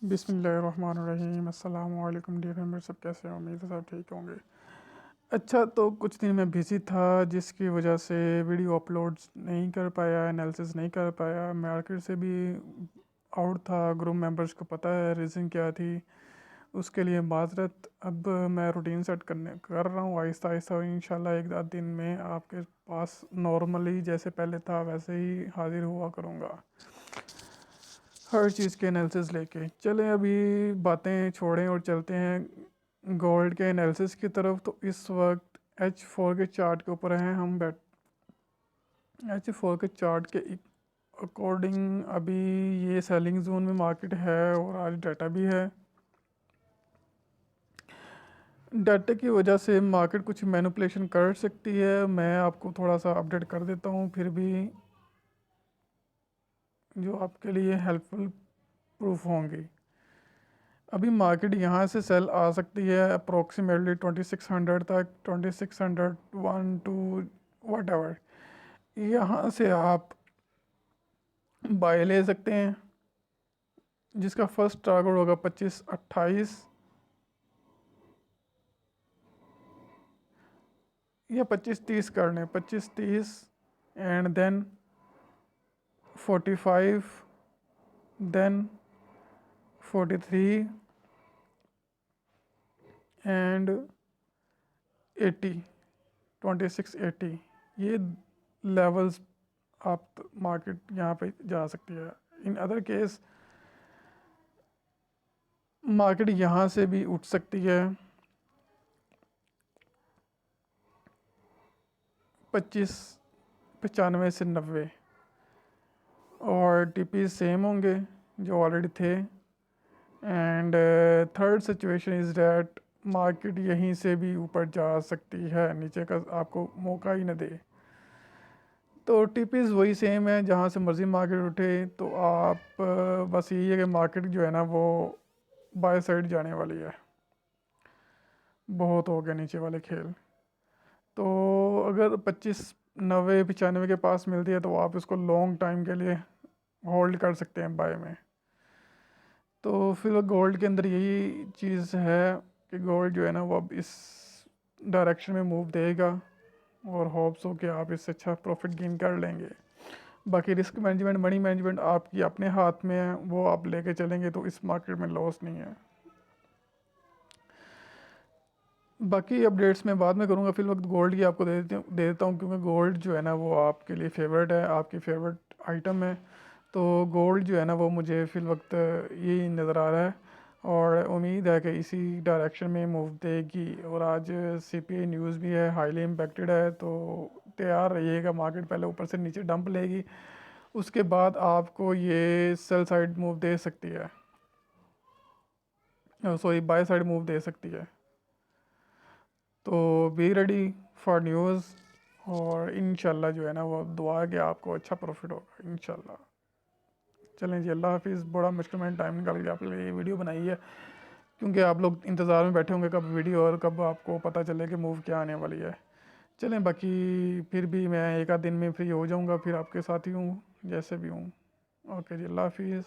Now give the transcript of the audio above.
बिस्मिल्लाहिर्रहमानिर्रहीम। अस्सलामु अलैकुम डियर मेंबर, सब कैसे हैं? उम्मीद है सब ठीक होंगे। अच्छा, तो कुछ दिन मैं बिज़ी था जिसकी वजह से वीडियो अपलोड्स नहीं कर पाया, एनालिसिस नहीं कर पाया। मार्केट से भी आउट था। ग्रुप मेंबर्स को पता है रीज़न क्या थी, उसके लिए माज़रत। अब मैं रूटीन सेट कर रहा हूँ आहिस्ता आहिस्ता। इंशाल्लाह एक आध दिन में आपके पास नॉर्मली जैसे पहले था वैसे ही हाजिर हुआ करूँगा, हर चीज़ के एनालिसिस लेके। चलें अभी बातें छोड़ें और चलते हैं गोल्ड के एनालिसिस की तरफ। तो इस वक्त H4 के चार्ट के ऊपर हैं हम H4 के चार्ट के अकॉर्डिंग अभी ये सेलिंग जोन में मार्केट है और आज डाटा भी है। डाटा की वजह से मार्केट कुछ मैनिपुलेशन कर सकती है। मैं आपको थोड़ा सा अपडेट कर देता हूँ फिर भी, जो आपके लिए हेल्पफुल प्रूफ होंगी। अभी मार्केट यहाँ से सेल आ सकती है अप्रोक्सीमेटली 2600 तक, 2601 टू वट एवर। यहाँ से आप बाय ले सकते हैं, जिसका फर्स्ट टारगेट होगा 2528 या 2530 कर लें, 2530 एंड देन 45, देन 43 एंड 80, 2680। ये लेवल्स आप मार्केट यहाँ पे जा सकती है। इन अदर केस मार्केट यहाँ से भी उठ सकती है 2595 से 90, और टीपी सेम होंगे जो ऑलरेडी थे। And third situation is that market यहीं से भी ऊपर जा सकती है, नीचे का आपको मौका ही न दे। तो टिपीज़ वही सेम है, जहाँ से मर्ज़ी मार्केट उठे। तो आप बस यही है कि मार्केट जो है ना वो बाय साइड जाने वाली है। बहुत हो गया नीचे वाले खेल। तो अगर 2590 95 के पास मिलती है तो आप इसको लॉन्ग टाइम के लिए होल्ड कर सकते हैं बाय में। तो फिर गोल्ड के अंदर यही चीज़ है कि गोल्ड जो है ना वो अब इस डायरेक्शन में मूव देगा और होप्स हो कि आप इससे अच्छा प्रॉफिट गेन कर लेंगे। बाकी रिस्क मैनेजमेंट, मनी मैनेजमेंट आपकी अपने हाथ में है, वो आप लेके चलेंगे तो इस मार्केट में लॉस नहीं है। बाकी अपडेट्स मैं बाद में करूँगा, फिर वक्त गोल्ड की आपको दे देता हूँ, क्योंकि गोल्ड जो है ना वो आपके लिए फेवरेट है, आपकी फेवरेट आइटम है। तो गोल्ड जो है ना वो मुझे फिल वक्त यही नज़र आ रहा है और उम्मीद है कि इसी डायरेक्शन में मूव देगी। और आज सीपीआई न्यूज़ भी है, हाईली इम्पैक्टेड है, तो तैयार रहिएगा। मार्केट पहले ऊपर से नीचे डंप लेगी, उसके बाद आपको ये सेल साइड मूव दे सकती है, सॉरी बाय साइड मूव दे सकती है। तो बी रेडी फॉर न्यूज़, और इंशाल्लाह जो है ना वो दुआ है कि आपको अच्छा प्रॉफिट होगा इंशाल्लाह। चलें जी, अल्लाह हाफिज़। बड़ा मुश्किल मैंने टाइम निकाल के आपके लिए ये वीडियो बनाई है, क्योंकि आप लोग इंतज़ार में बैठे होंगे कब वीडियो और कब आपको पता चले कि मूव क्या आने वाली है। चलें, बाकी फिर भी मैं एक आध दिन में फ्री हो जाऊंगा, फिर आपके साथ ही हूँ जैसे भी हूँ। ओके जी, अल्लाह हाफिज़।